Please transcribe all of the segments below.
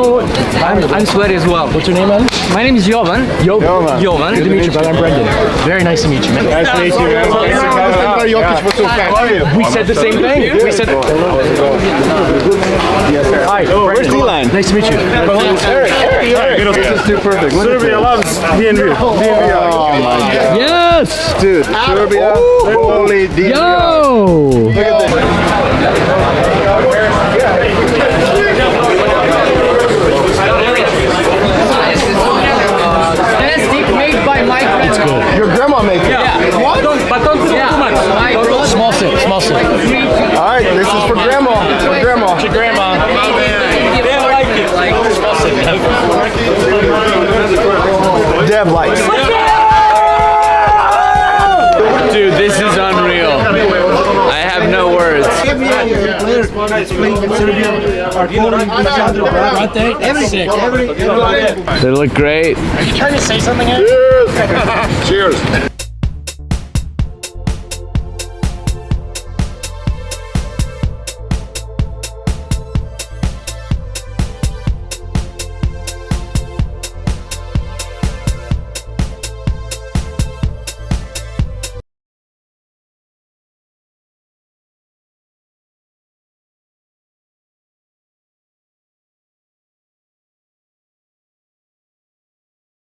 Oh, I'm sweaty as well. What's your name, man? My name is Jovan. Jovan. Good to meet you, brother. I'm Brendan. Very nice to meet you, man. Nice to meet you, man. We said the same thing. We said. Hi, Where's D-Line? Nice to meet you. Eric. This is too perfect. Serbia loves DNVR. Oh my God. Yes! Dude, Serbia, holy DNVR. Yo! Look at this. Made by my It's good. Your grandma made it. Yeah. What? But don't do too much. Small sip. All right, this is for grandma. For grandma. To grandma. Small sip. Dev likes. Dude, this is unreal. I have no words. Sick. They look great. Are you trying to say something here? Cheers.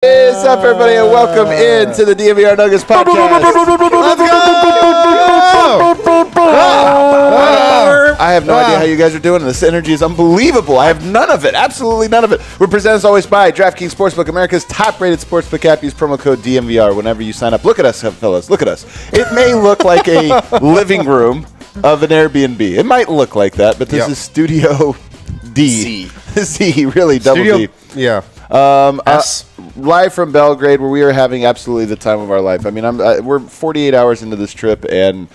What's up, everybody, and welcome into the DNVR Nuggets podcast. Let's go! I have no idea how you guys are doing. This energy is unbelievable. I have none of it. Absolutely none of it. We're presented as always by DraftKings Sportsbook, America's top-rated sportsbook app. Use promo code DNVR whenever you sign up. Look at us, fellas. Look at us. It may look like a living room of an Airbnb. It might look like that, but this is Studio D. C, really, double D. Yeah. Live from Belgrade, where we are having absolutely the time of our life. I mean, we're 48 hours into this trip, and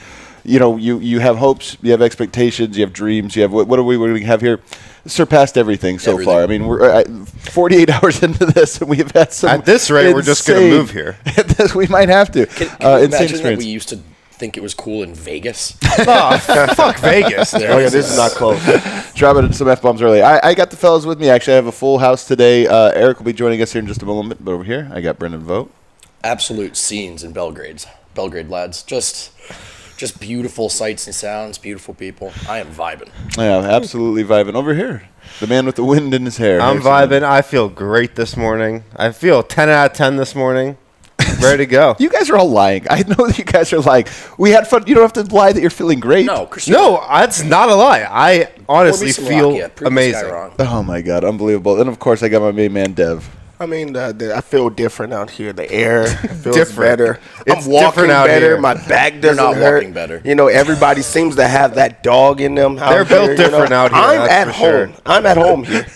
you have hopes, you have expectations, you have dreams, you have what are we going to have here? Surpassed everything so far. I mean, we're 48 hours into this, and we have had some. At this rate, we're just going to move here. We might have to. Can you imagine that we used to think it was cool in Vegas? Oh, fuck Vegas. This is not close. Dropping some F-bombs early. I got the fellas with me. Actually, I have a full house today. Eric will be joining us here in just a moment. But over here, I got Brendan Vogt. Absolute scenes in Belgrade, lads. Just beautiful sights and sounds, beautiful people. I am vibing. Yeah, absolutely vibing. Over here, the man with the wind in his hair. I'm vibing. I feel great this morning. I feel 10 out of 10 this morning. Ready to go. You guys are all lying. I know that you guys are lying. We had fun. You don't have to lie that you're feeling great. No, that's not a lie. I honestly feel amazing. Oh, my God. Unbelievable. And, of course, I got my main man, Dev. I mean, I feel different out here. The air feels Different. better. It's I'm walking different out better. here. My back doesn't not hurt. walking better. You know, everybody seems to have that dog in them. They're built different out here. I'm that's at for home. sure. I'm at home here.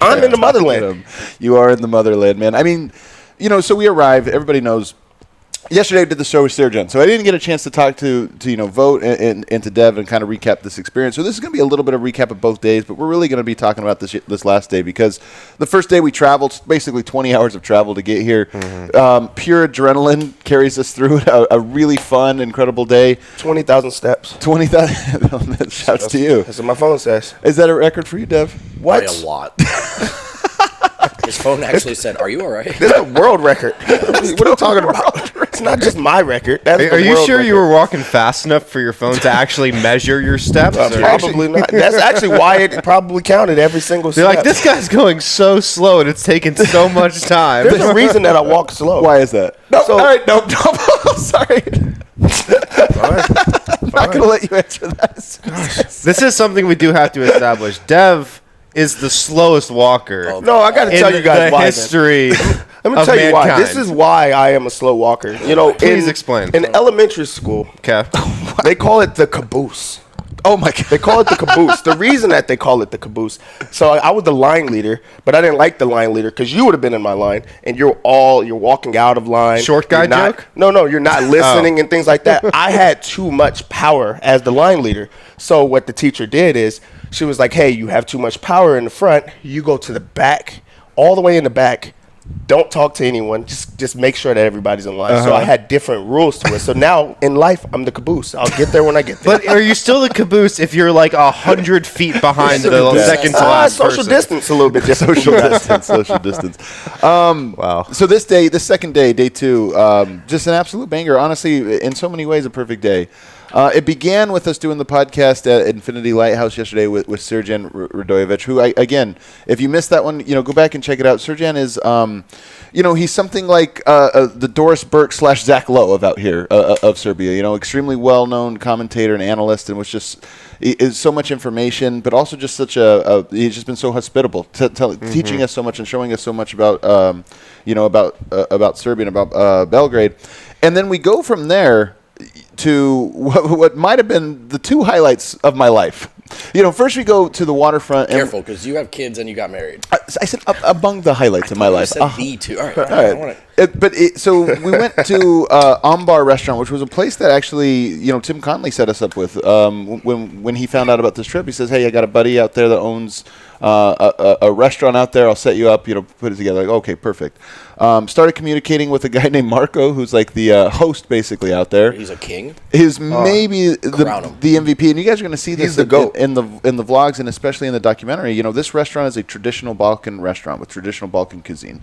I'm in the motherland. You are in the motherland, man. I mean, so we arrived. Everybody knows. Yesterday I did the show with Sarah Jen, so I didn't get a chance to talk to Vogt and to Dev and kind of recap this experience. So this is going to be a little bit of recap of both days, but we're really going to be talking about this last day because the first day we traveled, basically 20 hours of travel to get here. Pure adrenaline carries us through it. A really fun, incredible day. 20,000 steps. 20,000. Shouts to you. That's what my phone says. Is that a record for you, Dev? What? By a lot. His phone actually said, "Are you all right?" This is a world record. What are you talking about? It's not just my record. Are you sure you were walking fast enough for your phone to actually measure your steps? Probably not. That's actually why it probably counted every single step. They're like, this guy's going so slow and it's taking so much time. There's a reason that I walk slow. Why is that? No, So- all right, no. Sorry. I'm not going to let you answer that. This is something we do have to establish. Dev is the slowest walker. No, I got to tell you guys the why. history. Let me of tell you why. mankind. This is why I am a slow walker. Please explain. In elementary school, Okay. they call it the caboose. Oh, my God. They call it the caboose. The reason that they call it the caboose, so I was the line leader, but I didn't like the line leader because you would have been in my line, and you're walking out of line. Short guy joke? No, you're not listening and things like that. I had too much power as the line leader. So what the teacher did is she was like, hey, you have too much power in the front. You go to the back, all the way in the back, don't talk to anyone. Just make sure that everybody's in line. So I had different rules to it. So now in life, I'm the caboose. I'll get there when I get there. But are you still the caboose if you're like 100 feet behind the second to last social person? distance a little bit different. Social distance. Wow. So this second day, day 2, just an absolute banger. Honestly, in so many ways, a perfect day. It began with us doing the podcast at Infinity Lighthouse yesterday with Serjan Radojevic, who, again, if you missed that one, go back and check it out. Serjan is, he's something like the Doris Burke / Zach Lowe of out here of Serbia. Extremely well-known commentator and analyst, and was just is so much information, but also just such he's just been so hospitable, teaching us so much and showing us so much about about Serbia and about Belgrade, and then we go from there to what might have been the 2 highlights of my life. First we go to the waterfront. Careful, because you have kids and you got married. I said among the highlights of my life. You said the 2. All right. So we went to Ambar restaurant, which was a place that actually, Tim Conley set us up with. When he found out about this trip, he says, "Hey, I got a buddy out there that owns a restaurant out there. I'll set you up. Put it together." Like, okay, perfect. Started communicating with a guy named Marco, who's like the host basically out there. He's a king. He's maybe the MVP, and you guys are going to see this the GOAT. in the vlogs and especially in the documentary. This restaurant is a traditional Balkan restaurant with traditional Balkan cuisine.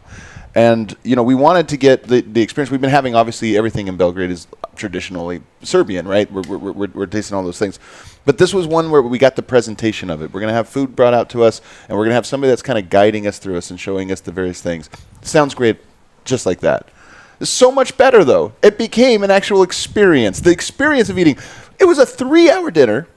And, we wanted to get the experience. We've been having, obviously, everything in Belgrade is traditionally Serbian, right? We're tasting all those things. But this was one where we got the presentation of it. We're going to have food brought out to us, and we're going to have somebody that's kind of guiding us through us and showing us the various things. Sounds great, just like that. So much better, though. It became an actual experience. The experience of eating. It was a 3-hour dinner.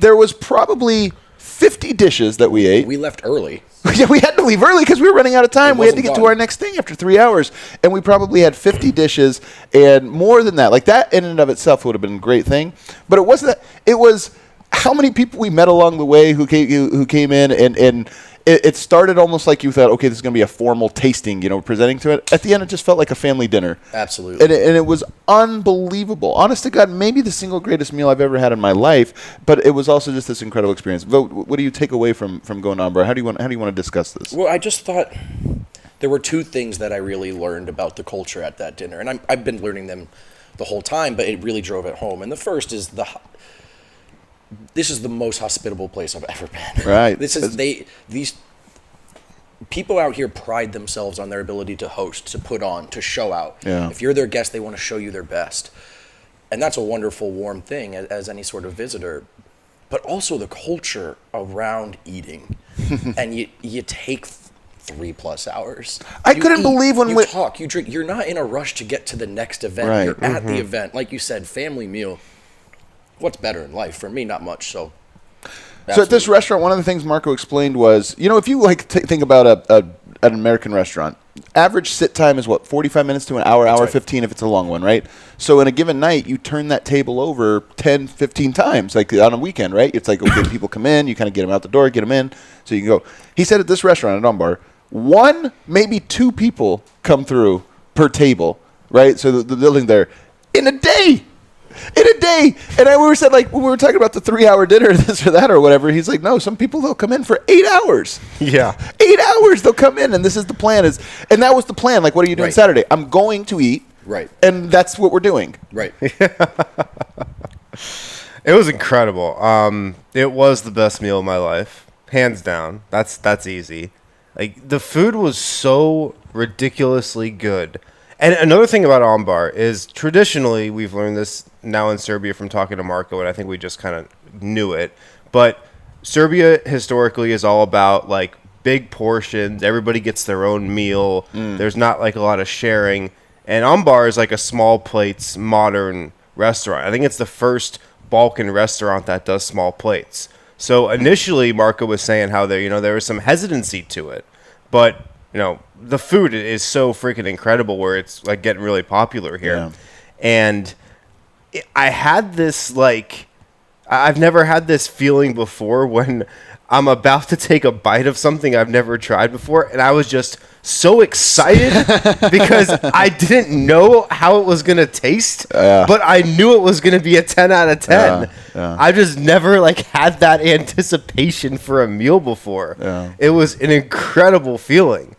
There was probably 50 dishes that we ate. We left early. Yeah, we had to leave early because we were running out of time. We had to get to our next thing after 3 hours. And we probably had 50 dishes and more than that. Like, that in and of itself would have been a great thing. But it wasn't that. It was how many people we met along the way who came in. And it started almost like you thought, okay, this is going to be a formal tasting, presenting to it. At the end, it just felt like a family dinner. Absolutely. And it was unbelievable. Honest to God, maybe the single greatest meal I've ever had in my life, but it was also just this incredible experience. Vogt, what do you take away from going on, Ambar? How do you want to discuss this? Well, I just thought there were 2 things that I really learned about the culture at that dinner, and I've been learning them the whole time, but it really drove it home. And the first is this is the most hospitable place I've ever been. Right. These people out here pride themselves on their ability to host, to put on, to show out. Yeah. If you're their guest, they want to show you their best. And that's a wonderful, warm thing as any sort of visitor. But also the culture around eating. And you take 3+ hours. I couldn't believe when you talk, you drink. You're not in a rush to get to the next event. Right. You're at the event. Like you said, family meal. What's better in life? For me, not much. So at this restaurant, one of the things Marco explained was, if you think about an American restaurant, average sit time is 45 minutes to an hour, hour 15 if it's a long one, right? So in a given night, you turn that table over 10, 15 times, like on a weekend, right? It's like, okay, people come in, you kind of get them out the door, get them in, so you can go. He said at this restaurant at Ambar, 1, maybe 2 people come through per table, right? So the building there, in a day. And we said, like, when we were talking about the 3-hour dinner, this or that or whatever, he's like, no, some people, they'll come in for 8 hours. Yeah. 8 hours they'll come in, and this is the plan. And that was the plan. Like, what are you doing Saturday? I'm going to eat. Right. And that's what we're doing. Right. It was incredible. It was the best meal of my life, hands down. That's easy. Like, the food was so ridiculously good. And another thing about Ambar is traditionally, we've learned this now in Serbia from talking to Marco, and I think we just kind of knew it. But Serbia historically is all about like big portions. Everybody gets their own meal. There's not like a lot of sharing. And Ambar is like a small plates modern restaurant. I think it's the first Balkan restaurant that does small plates. So initially, Marco was saying how there was some hesitancy to it, but the food is so freaking incredible where it's like getting really popular here. Yeah. And I had this I've never had this feeling before when I'm about to take a bite of something I've never tried before. And I was just so excited because I didn't know how it was going to taste, but I knew it was going to be a 10 out of 10. I just never had that anticipation for a meal before. It was an incredible feeling.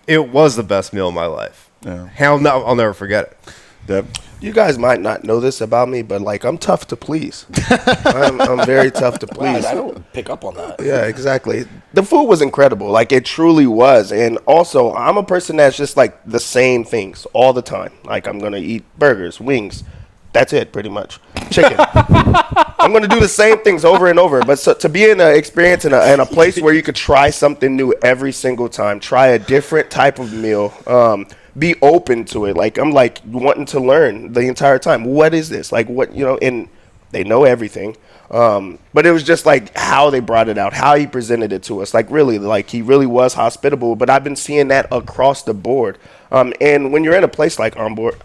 It was the best meal of my life. Yeah. Hell no, I'll never forget it. Deb? You guys might not know this about me, but like I'm tough to please. I'm very tough to please. I don't pick up on that. Yeah, exactly. The food was incredible. Like it truly was. And also, I'm a person that's just like the same things all the time. Like I'm going to eat burgers, wings. That's it, pretty much. Chicken. I'm going to do the same things over and over. But so, to be in an experience in a place where you could try something new every single time, try a different type of meal, be open to it. Like I'm like wanting to learn the entire time. What is this? Like what, and they know everything. But it was just like how they brought it out, how he presented it to us. Like really, like he really was hospitable. But I've been seeing that across the board. And when you're in a place like Ambar.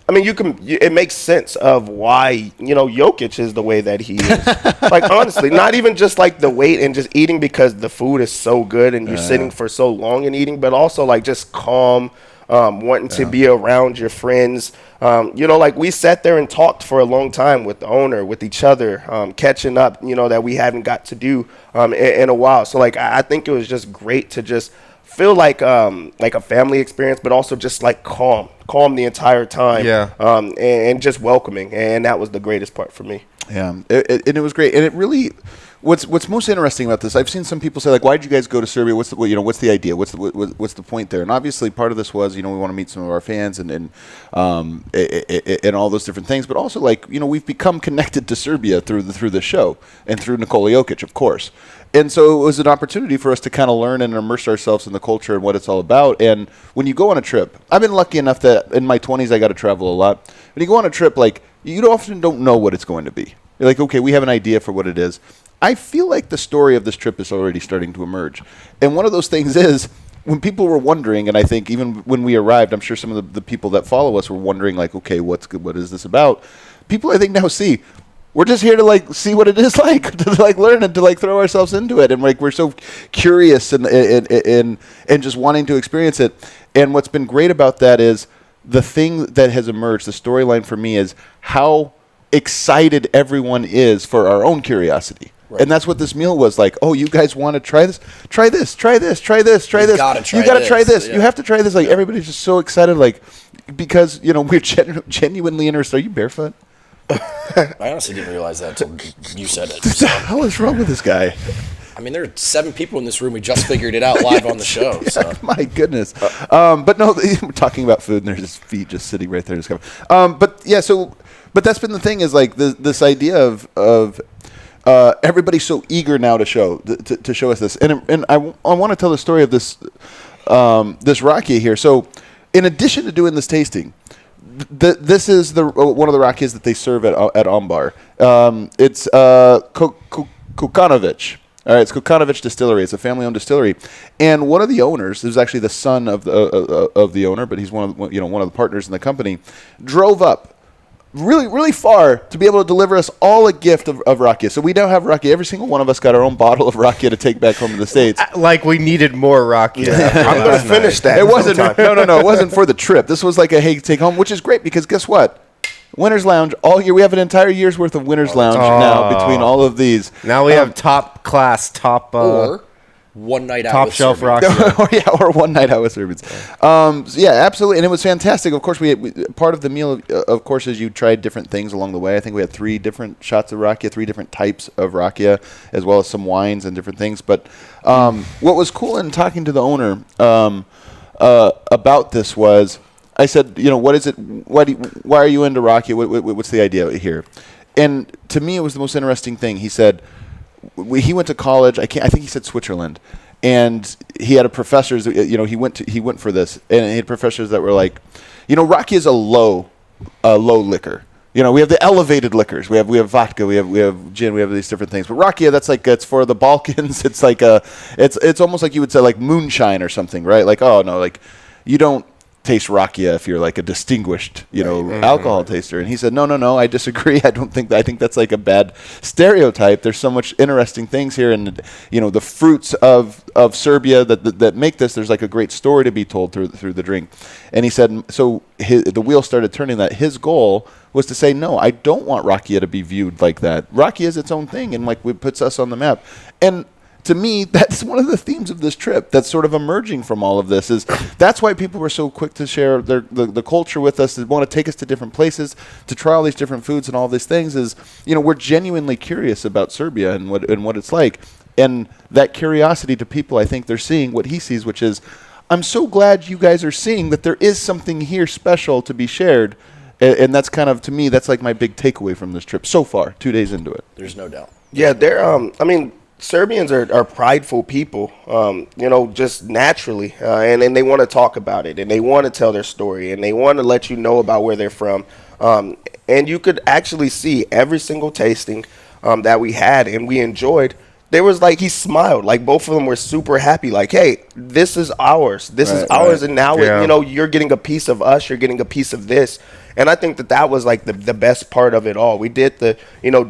I mean, it makes sense of why, Jokic is the way that he is. Like, honestly, not even just like the weight and just eating because the food is so good and you're sitting for so long and eating, but also like just calm, wanting to be around your friends. Like we sat there and talked for a long time with the owner, with each other, catching up, that we haven't got to do in a while. So like, I think it was just great to just feel like a family experience, but also just like calm the entire time. Yeah. And just welcoming, and that was the greatest part for me. Yeah, it was great, and it really. What's most interesting about this? I've seen some people say like, "Why did you guys go to Serbia? What's the idea? What's the point there?" And obviously, part of this was we want to meet some of our fans and all those different things. But also, like we've become connected to Serbia through the show and through Nikola Jokic, of course. And so it was an opportunity for us to kind of learn and immerse ourselves in the culture and what it's all about. And when you go on a trip, I've been lucky enough that in my 20s I got to travel a lot. When you go on a trip, like you often don't know what it's going to be. You're like, okay, we have an idea for what it is. I feel like the story of this trip is already starting to emerge. And one of those things is when people were wondering, and I think even when we arrived, I'm sure some of the people that follow us were wondering, like, okay, what is this about? People, I think, now see, we're just here to, like, see what it is like, to, like, learn and to, like, throw ourselves into it. And, like, we're so curious and just wanting to experience it. And what's been great about that is the thing that has emerged, the storyline for me is how excited everyone is for our own curiosity. Right. And that's what this meal was like. Oh, you guys want to try this? Try this, try this, try this, try this. You got to try this. Yeah. You have to try this. Like, everybody's just so excited, like, because, we're genuinely interested. Are you barefoot? I honestly didn't realize that until you said it. What the hell is wrong with this guy? I mean, there are 7 people in this room. We just figured it out live on the show. Yeah, So. my goodness. But no, we're talking about food, and there's his feet just sitting right there. But that's been the thing is, like, this idea of everybody's so eager now to show us this. And I want to tell the story of this rakia here. So in addition to doing this tasting, this is one of the rakias that they serve at Ambar. It's Kukanovic. All right, it's Kukanovic Distillery. It's a family-owned distillery, and one of the owners, who's actually the son of the owner, but he's one of the partners in the company, drove up really, really far to be able to deliver us all a gift of rakia. So we now have rakia. Every single one of us got our own bottle of rakia to take back home to the States. Like we needed more rakia. Yeah. I'm going to finish that. It wasn't. No. It wasn't for the trip. This was like a hey, take home, which is great because guess what? Winter's Lounge all year. We have an entire year's worth of Winter's Lounge now between all of these. Now we have top class, or one night out top with shelf rakia. or one night out with Serbians. Yeah, absolutely, and it was fantastic. Of course, we part of the meal, of course, is you tried different things along the way. I think we had 3 different shots of rakia, 3 different types of rakia, as well as some wines and different things. But what was cool in talking to the owner about this was, I said, what is it? Why are you into rakia? What's the idea here? And to me, it was the most interesting thing. He said he went to college. I think he said Switzerland, and he had a professor. He went for this, and he had professors that were like, rakia is a low liquor. We have the elevated liquors. We have vodka. We have gin. We have these different things. But rakia, that's like it's for the Balkans. It's like it's almost like you would say like moonshine or something, right? Like, oh no, like you don't taste rakia if you're like a distinguished, alcohol taster. And he said, no, I disagree. I think that's like a bad stereotype. There's so much interesting things here, and the fruits of Serbia that make this. There's like a great story to be told through the drink. And he said, so the wheel started turning. That his goal was to say, no, I don't want rakia to be viewed like that. Rakia is its own thing, and like it puts us on the map. And to me, that's one of the themes of this trip that's sort of emerging from all of this. Is that's why people were so quick to share the culture with us, to want to take us to different places, to try all these different foods and all these things. Is, we're genuinely curious about Serbia and what it's like. And that curiosity to people, I think they're seeing what he sees, which is, I'm so glad you guys are seeing that there is something here special to be shared. And that's kind of, to me, that's like my big takeaway from this trip so far, 2 days into it. There's no doubt. Yeah, they're. Serbians are prideful people, just naturally, and they want to talk about it, and they want to tell their story, and they want to let you know about where they're from. And you could actually see every single tasting that we had and we enjoyed. There was he smiled, both of them were super happy, hey, this is ours. This is ours, and now you're getting a piece of us. You're getting a piece of this. And I think that was the best part of it all. We did the,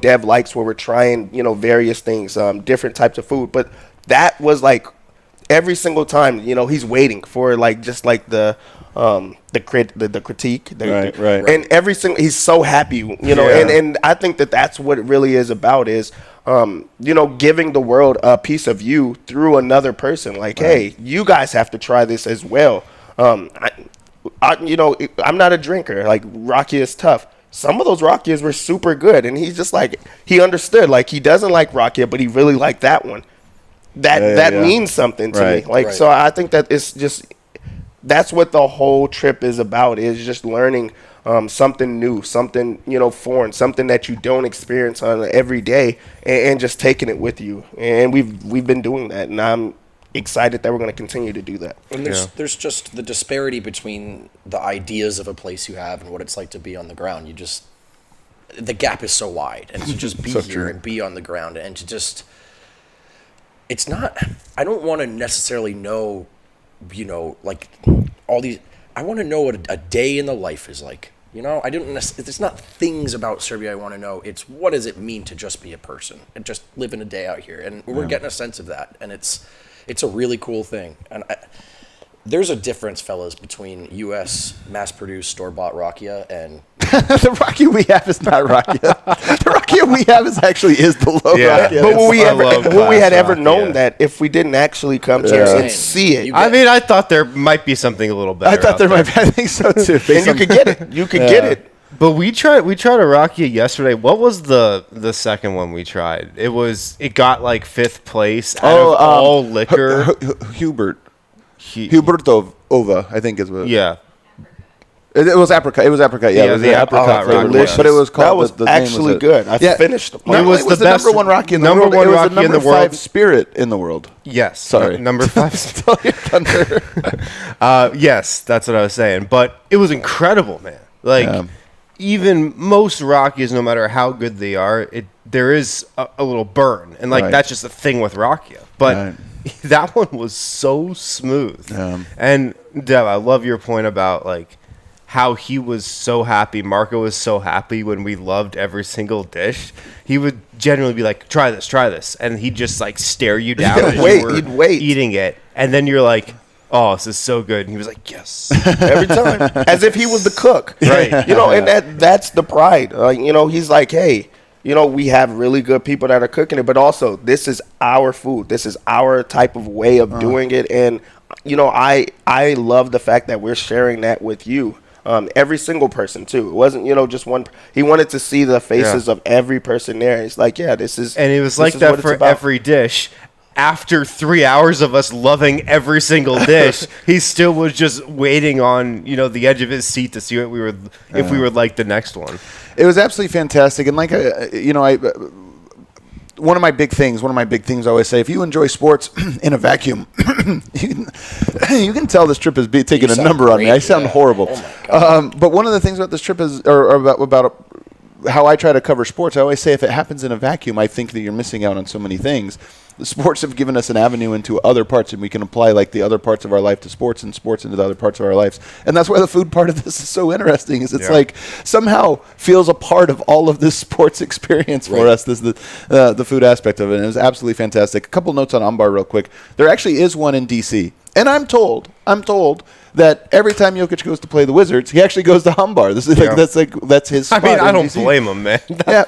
Dev Likes, where we're trying, various things, different types of food. But that was every single time, he's waiting for the critique. Right. And every single, he's so happy, and I think that's what it really is about is, giving the world a piece of you through another person. Hey, you guys have to try this as well. I'm not a drinker. Rakia is tough. Some of those Rakias were super good, and he's just he understood. He doesn't like Rakia, but he really liked that one. That means something to me. So I think that it's just that's what the whole trip is about. Is just learning something new, something foreign, something that you don't experience on every day, and just taking it with you. And we've been doing that, and I'm excited that we're going to continue to do that. And there's just the disparity between the ideas of a place you have and what it's like to be on the ground. The gap is so wide, and to just be here and be on the ground and to just, it's not, I don't want to necessarily know, all these, I want to know what a day in the life is like. It's not things about Serbia I want to know. It's what does it mean to just be a person and just living a day out here. And we're getting a sense of that. And it's a really cool thing. And there's a difference, fellas, between U.S. mass-produced store-bought Rakia and the Rakia we have is not Rakia. The Rakia we have is the low Rakia. But would we had ever known that if we didn't actually come here and see it? I thought there might be something a little better. I thought there might be. I think so too. And you could get it. You could get it. But we tried a Rakia yesterday. What was the second one we tried? It got 5th place out of all liquor. Hubertova, I think is what. Yeah. It was apricot. It was apricot. Yeah, it was the apricot Rakia. But it was called. That was the actually good. I finished. It was the best, number one Rakia in the world. It was the number 5 spirit in the world. Yes. Sorry. Number 5. Yes, that's what I was saying. But it was incredible, man. Even most Rakias, no matter how good they are, there is a little burn, and that's just a thing with Rakia. But that one was so smooth. And Dev, I love your point about how he was so happy. Marco was so happy when we loved every single dish. He would genuinely be like, "Try this," and he'd just stare you down. As you were he'd wait eating it, and then you're like, "Oh, this is so good." And he was like, "Yes," every time, as if he was the cook, right? And that's the pride. He's like, "Hey, we have really good people that are cooking it, but also this is our food. This is our type of way of doing it." And I love the fact that we're sharing that with you. Every single person too. It wasn't, just one. He wanted to see the faces of every person there. It's this is. And it was like that for every dish. After 3 hours of us loving every single dish, he still was just waiting on the edge of his seat to see what we were, if we would like the next one. It was absolutely fantastic, and one of my big things I always say, if you enjoy sports in a vacuum, you can tell this trip is taking a number on me. I sound horrible. Oh but one of the things about this trip is, or about how I try to cover sports, I always say if it happens in a vacuum, I think that you're missing out on so many things. The sports have given us an avenue into other parts, and we can apply the other parts of our life to sports and sports into the other parts of our lives. And that's why the food part of this is so interesting, is it's somehow feels a part of all of this sports experience for us, the food aspect of it. And it was absolutely fantastic. A couple notes on Ambar real quick. There actually is one in D.C., And I'm told that every time Jokic goes to play the Wizards, he actually goes to Ambar. This is that's his spot. I mean, I in don't DC. blame him, man. Yeah.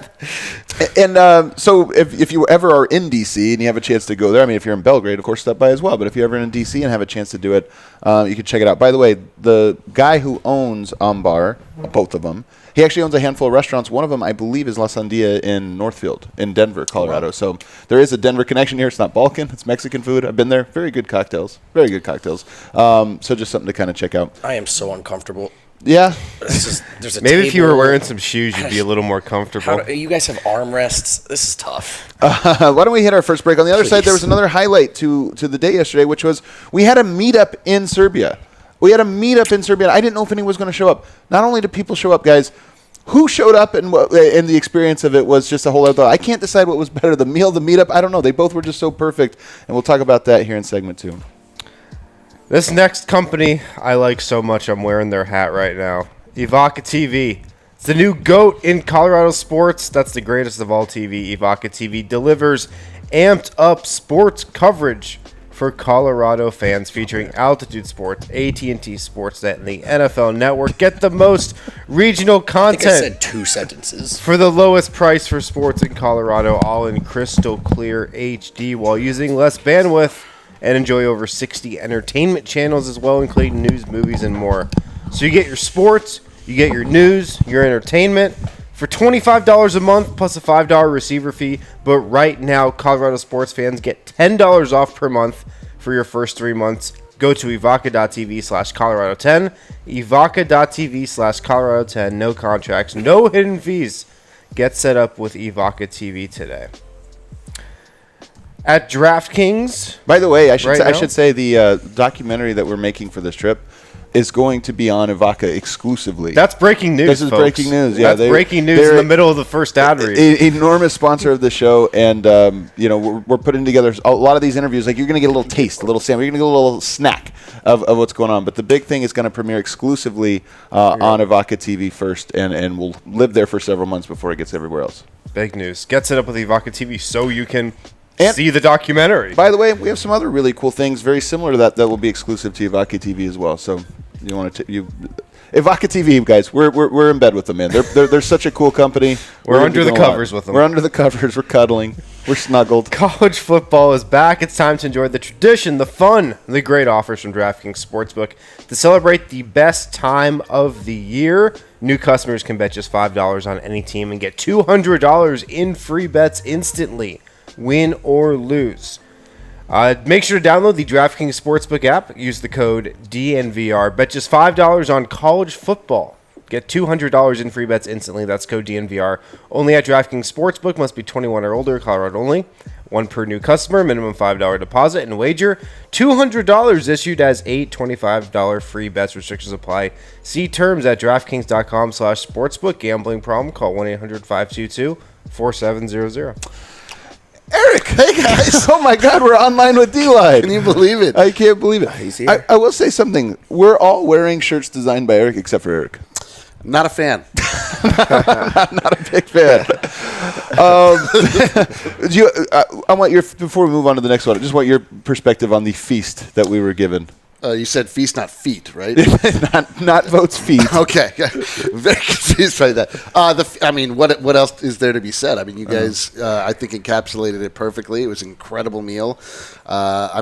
And so if you ever are in DC and you have a chance to go there, I mean, if you're in Belgrade, of course, stop by as well. But if you're ever in DC and have a chance to do it, you can check it out. By the way, the guy who owns Ambar, both of them, he actually owns a handful of restaurants. One of them, I believe, is La Sandia in Northfield in Denver, Colorado. Wow. So there is a Denver connection here. It's not Balkan. It's Mexican food. I've been there. Very good cocktails. Very good cocktails. So just something to kind of check out. I am so uncomfortable. Yeah. There's a Maybe if you were table. wearing some shoes, you'd be a little more comfortable. You guys have armrests. This is tough. Why don't we hit our first break? On the other side, there was another highlight to the day yesterday, which was we had a meetup in Serbia. I didn't know if anyone was going to show up. Not only did people show up, guys, who showed up and the experience of it was just a whole other. I can't decide what was better, the meal, the meetup. I don't know. They both were just so perfect, and we'll talk about that here in segment 2. This next company I like so much, I'm wearing their hat right now. Evoca TV. It's the new GOAT in Colorado sports. That's the greatest of all TV. Evoca TV delivers amped up sports coverage for Colorado fans featuring Altitude Sports, AT&T Sportsnet, and the NFL Network. Get the most regional content. I think I said 2 sentences. For the lowest price for sports in Colorado, all in crystal clear HD while using less bandwidth, and enjoy over 60 entertainment channels as well, including news, movies, and more. So you get your sports, you get your news, your entertainment for $25 a month plus a $5 receiver fee. But right now, Colorado sports fans get $10 off per month for your first 3 months. Go to evoca.tv/Colorado10. Evoca.tv/Colorado10. No contracts, no hidden fees. Get set up with Evoca TV today. At DraftKings. By the way, I should say the documentary that we're making for this trip is going to be on Evoca exclusively. That's breaking news. This is folks. breaking news. Yeah, that's breaking news in the middle of the first ad read. Enormous sponsor of the show, and we're putting together a lot of these interviews. Like, you're going to get a little taste, a little sample. You're going to get a little snack of what's going on. But the big thing is going to premiere exclusively on Evoca TV first, and will live there for several months before it gets everywhere else. Big news. Get set up with Evoca TV so you can see the documentary. By the way, we have some other really cool things very similar to that will be exclusive to Evoca TV as well. So you want to Evoca TV, guys, we're in bed with them, man. They're such a cool company. We're under the covers with them. We're under the covers. We're cuddling. We're snuggled. College football is back. It's time to enjoy the tradition, the fun, the great offers from DraftKings Sportsbook. To celebrate the best time of the year, new customers can bet just $5 on any team and get $200 in free bets instantly, win or lose. Make sure to download the DraftKings Sportsbook app. Use the code DNVR. Bet just $5 on college football. Get $200 in free bets instantly. That's code DNVR. Only at DraftKings Sportsbook. Must be 21 or older. Colorado only. One per new customer. Minimum $5 deposit and wager. $200 issued as 8 $25 free bets. Restrictions apply. See terms at DraftKings.com/sportsbook. Gambling problem? Call 1-800-522-4700. Eric, hey guys! Oh my God, we're online with D-Line. Can you believe it? I can't believe it. He's here. I will say something. We're all wearing shirts designed by Eric, except for Eric. Not a fan. Not a big fan. I want your before we move on to the next one. I just want your perspective on the feast that we were given. You said feast, not feet, right? not Vogt's feet. Okay, very confused by that. What else is there to be said? I mean, you guys, I think, encapsulated it perfectly. It was an incredible meal. I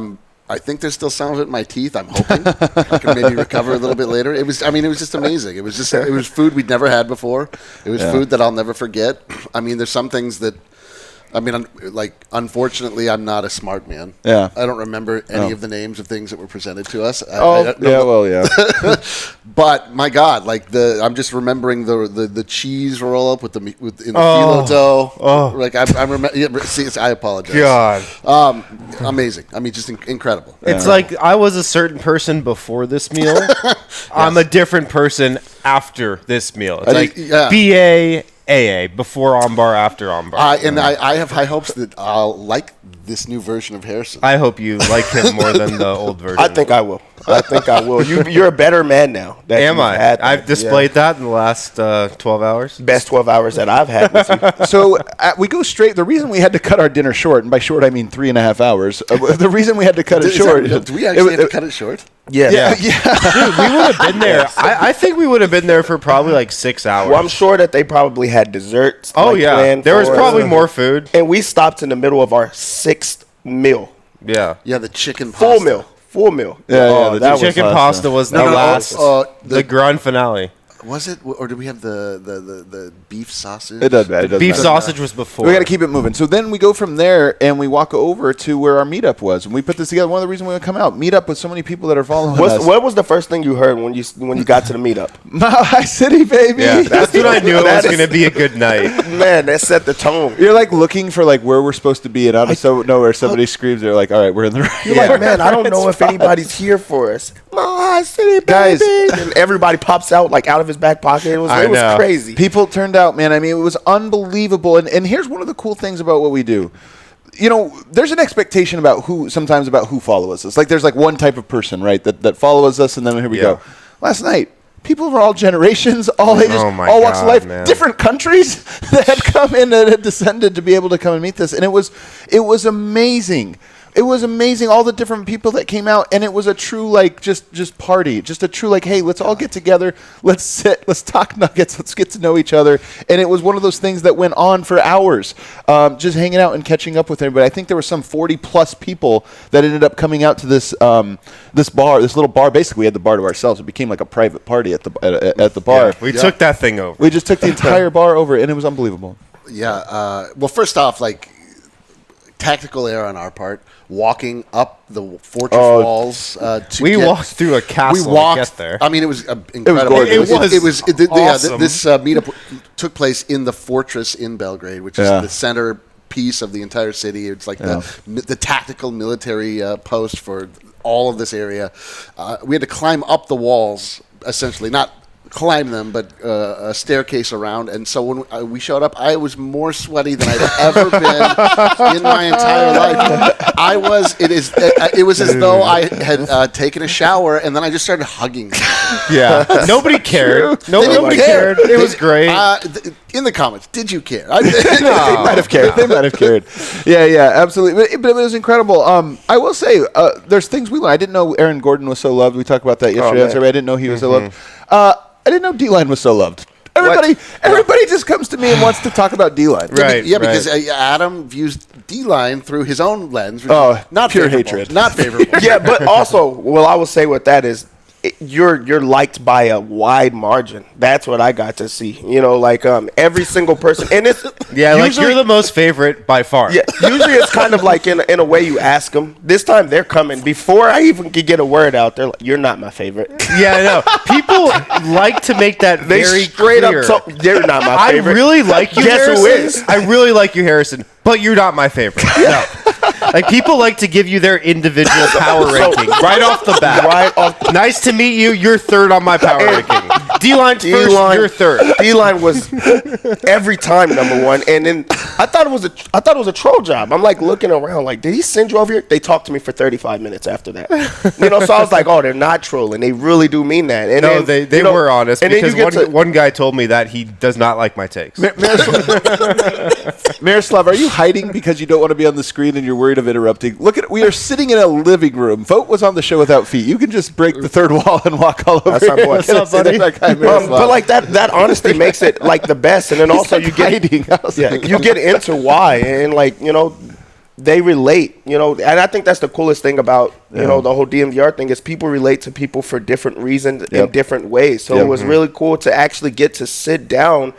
think there's still some of it in my teeth. I'm hoping I can maybe recover a little bit later. It was just amazing. It was food we'd never had before. It was food that I'll never forget. I mean, there's some things that. Unfortunately, I'm not a smart man. Yeah. I don't remember any of the names of things that were presented to us. Yeah. But my God, I'm just remembering the cheese roll up in the phyllo dough. I apologize. God. Amazing. I mean, just incredible. It's like I was a certain person before this meal. Yes. I'm a different person after this meal. It's like BA. AA, before Ambar, after Ambar. I have high hopes that I'll like this new version of Harrison. I hope you like him more than the old version. I think I will. I think I will. You're a better man now. That Am you've I? had that. I've displayed that in the last 12 hours. Best 12 hours that I've had with you. So we go straight. The reason we had to cut our dinner short, and by short I mean 3.5 hours. The reason we had to cut it short. Do we actually have to cut it short? Yeah. Dude, we would have been there. I think we would have been there for probably like 6 hours. Well, I'm sure that they probably had desserts. Oh, like, yeah. planned There was for us. probably more food. And we stopped in the middle of our 6th meal. Yeah. Yeah, the chicken pasta. Full meal. Yeah, The that was chicken awesome. pasta was the No, last, the the grand finale. Was it, or do we have the beef sausage? It doesn't matter. It doesn't Beef matter. sausage was before. We got to keep it moving. So then we go from there and we walk over to where our meetup was, and we put this together. One of the reasons we would come out, meet up with so many people that are following us. What was the first thing you heard when you got to the meetup? Mile High City, baby. Yeah, that's when I knew it was That is- going to be a good night. Man, that set the tone. You're like looking for like where we're supposed to be, and out of nowhere somebody screams. They're like, "All right, we're in the right." You're like, man, I don't know if anybody's here for us. Mile High City, baby. Guys. And everybody pops out like out of his back pocket. It was I know. crazy. People turned out, man. I mean, it was unbelievable. And here's one of the cool things about what we do. You know, there's an expectation about who follows us. Like there's like one type of person, right, that follows us, and then here we go. Last night, people of all generations, all ages, Oh my all walks of God, life, man. different countries that had come in and had descended to be able to come and meet this, and it was amazing. It was amazing, all the different people that came out, and it was a true, like, just party. Just a true, like, hey, let's all get together, let's sit, let's talk nuggets, let's get to know each other. And it was one of those things that went on for hours, just hanging out and catching up with everybody. I think there were some 40-plus people that ended up coming out to this this little bar. Basically, we had the bar to ourselves. It became like a private party at the bar. Yeah, we took that thing over. We just took the entire bar over, and it was unbelievable. Yeah. Well, first off, like, tactical error on our part, walking up the fortress walls. We walked through a castle to get there. I mean, it was incredible. gorgeous. Awesome. This meetup took place in the fortress in Belgrade, which is the center piece of the entire city. It's like the tactical military post for all of this area. We had to climb up the walls, essentially, not climb them, but a staircase around. And so when we showed up, I was more sweaty than I've ever been in my entire life. It was as though I had taken a shower, and then I just started hugging. Yeah. Nobody cared. Nobody care. cared. It was great. In the comments, did you care? They might have cared. They might have cared. Yeah, absolutely. But it was incredible. I will say, there's things we learned. I didn't know Aaron Gordon was so loved. We talked about that yesterday. man. I didn't know he was so loved. I didn't know D-Line was so loved. Everybody just comes to me and wants to talk about D-Line. Right. Yeah, because Adam views D-Line through his own lens. Which Oh, is not pure favorable. hatred. Not favorable. Yeah, but also, well, I will say with that is, you're liked by a wide margin. That's what I got to see. You know, like every single person, and it's Yeah, usually, like you're the most favorite by far. Yeah, usually it's kind of like in a way you ask them. This time they're coming before I even could get a word out. They're like, "You're not my favorite." Yeah, I know. People like to make that They very straight clear. up. They're not my favorite. I really like you, Guess Harrison. who is? I really like you, Harrison, but you're not my favorite. No. Like, people like to give you their individual power ranking right off the bat. Right off. Nice to meet you. You're third on my power ranking. D-Line's first, you're third. D-Line was every time number one, and then I thought it was a troll job. I'm like looking around, like, did he send you over here? They talked to me for 35 minutes after that. You know, so I was like, oh, they're not trolling. They really do mean that. And No, then, they you know, were honest, and then you because get one guy told me that he does not like my takes. Miroslav, are you hiding because you don't want to be on the screen and you're worried of interrupting? Look at, we are sitting in a living room. Vogt was on the show without feet. You can just break the third wall and walk all over. That's our boy. Here. What's up, buddy? But like that honesty makes it like the best, and then also like you get hiding. you get into why, and like, you know, they relate, you know, and I think that's the coolest thing about you know, the whole DNVR thing is people relate to people for different reasons in different ways. So it was really cool to actually get to sit down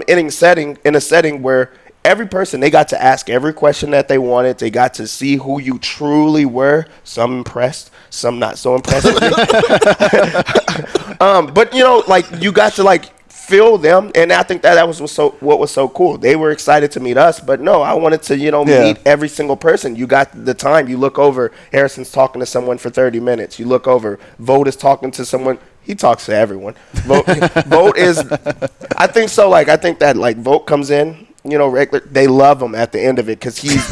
in a setting where every person, they got to ask every question that they wanted. They got to see who you truly were. Some impressed, some not so impressed. But you know, like, you got to like feel them, and I think that was what was so cool. They were excited to meet us, but no, I wanted to, you know, meet every single person. You got the time. You look over, Harrison's talking to someone for 30 minutes. You look over, Vogt is talking to someone. He talks to everyone. Vogt is, I think so. Like, I think that like Vogt comes in regular, they love him at the end of it because he's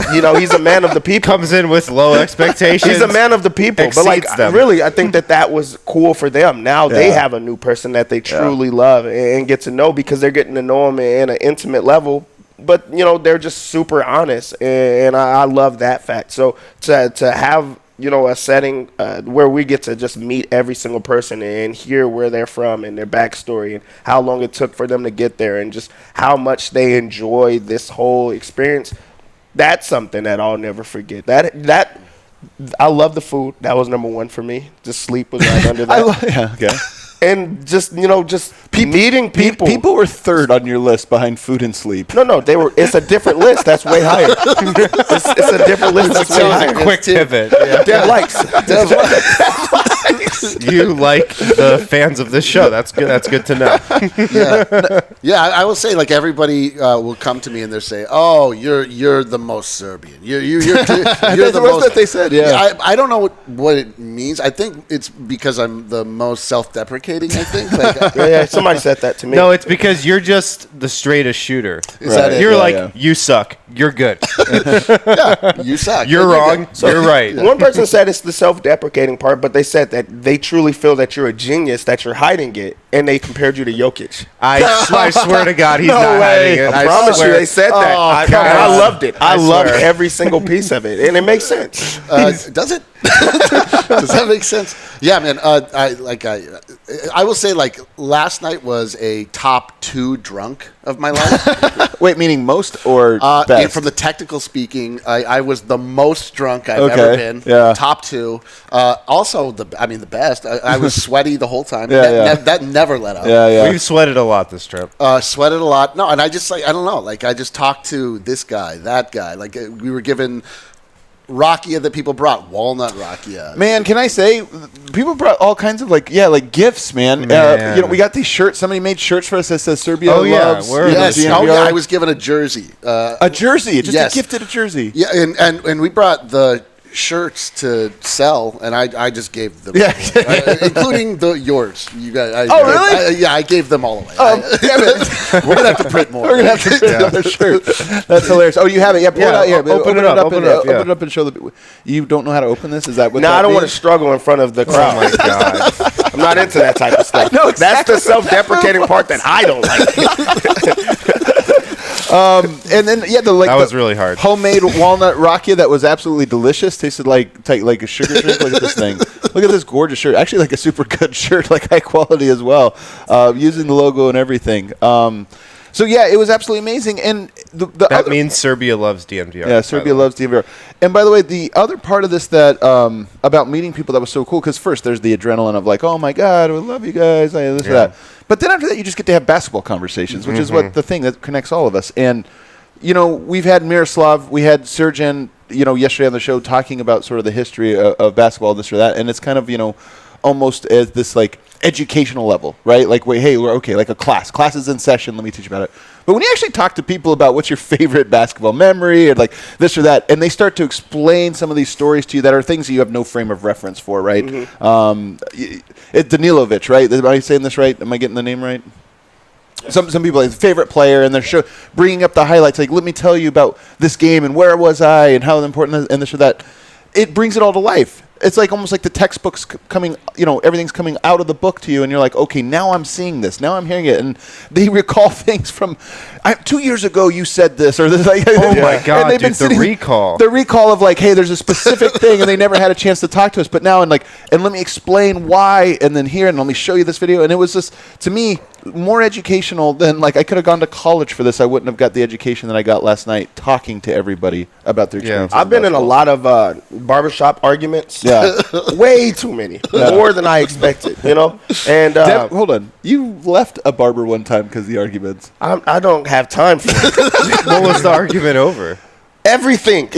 a man of the people. Comes in with low expectations. He's a man of the people. But like, them. really, I think that was cool for them. Now they have a new person that they truly love and get to know because they're getting to know him in an intimate level. But they're just super honest, and I love that fact. So to have a setting where we get to just meet every single person and hear where they're from and their backstory and how long it took for them to get there and just how much they enjoy this whole experience, that's something that I'll never forget. That I love the food. That was number one for me. Just sleep was right under that. Okay. And just meeting people. People were third on your list behind food and sleep. No, they were. It's a different list. That's way higher. It's a different list. That's way higher. Quick pivot. Dev likes. You like the fans of this show. That's good. That's good to know. Yeah, I will say, like, everybody will come to me and they'll say, "Oh, you're the most Serbian. You're the most." That they said. Yeah. I don't know what it means. I think it's because I'm the most self-deprecating. I think. Like, yeah, somebody said that to me. No, it's because you're just the straightest shooter. Is that it? You're you suck. You're good. You suck. You're wrong. You're right. One person said it's the self-deprecating part, but they said that they truly feel that you're a genius, that you're hiding it, and they compared you to Jokic. I swear to God, he's not hiding it. I promise you, they said that. I loved it. I loved swear. every single piece of it, and it makes sense. Does it? Does that make sense? Yeah, man. I will say, like, last night was a top 2 drunk of my life. Wait, meaning most or best? From the technical speaking, I was the most drunk I've ever been. Yeah. Top 2. Also, the best. I was sweaty the whole time. Yeah. That never let up. Yeah. We've sweated a lot this trip. Sweated a lot. No, and I just, like, I don't know. Like, I just talked to this guy, that guy. Like, we were given rakia that people brought, walnut rakia. Man, can I say, people brought all kinds of like gifts, man. We got these shirts. Somebody made shirts for us that says Serbia loves. Yes. DNVR. Oh yeah, I was given a jersey. A jersey, yes. gifted a jersey. Yeah, and we brought the shirts to sell, and I just gave them, including yours. You guys. Really? I gave them all away. Damn it. We're gonna have to print more. We're gonna have to print another shirt. That's hilarious. Oh, you have it? Yeah, pull it out here. Open it up. Open it up and show the. You don't know how to open this? Is that what? No, I don't want to struggle in front of the crowd. Oh my God. I'm not into that type of stuff. No, that's the self-deprecating part that I don't like. And then that was really hard. Homemade walnut rakia that was absolutely delicious. Tasted like a sugar drink. Look at this thing. Look at this gorgeous shirt. Actually, like a super good shirt, like high quality as well. Using the logo and everything. So yeah, it was absolutely amazing. And that means Serbia loves DNVR. Yeah, Serbia loves DNVR. And by the way, the other part of this that about meeting people that was so cool, because first there's the adrenaline of like, oh my God, I love you guys, this or that. But then after that, you just get to have basketball conversations, which is what the thing that connects all of us. And we've had Miroslav, we had Serjan, yesterday on the show talking about sort of the history of basketball, this or that, and it's kind of almost as this like educational level, right? Like, wait, hey, we're okay, like a class is in session, let me teach you about it. But when you actually talk to people about what's your favorite basketball memory or like this or that, and they start to explain some of these stories to you that are things that you have no frame of reference for, right? Danilovic, right? Am I saying this right? Am I getting the name right? Some people like favorite player, and they're bringing up the highlights. Like, let me tell you about this game and where was I and how important and this or that. It brings it all to life. It's like almost like the textbook's coming, everything's coming out of the book to you, and you're like, okay, now I'm seeing this, now I'm hearing it, and they recall things from 2 years ago. You said this or this. Like, oh my God, and the recall of like, hey, there's a specific thing, and they never had a chance to talk to us, but now and let me explain why, and then here, and let me show you this video, and it was just to me more educational than like I could have gone to college for this. I wouldn't have got the education that I got last night talking to everybody about their experience. I've been in a lot of barbershop arguments. Yeah, way too many, more than I expected. And Deb, hold on, you left a barber one time because of the arguments. I don't have time for it. What was the argument over? Everything.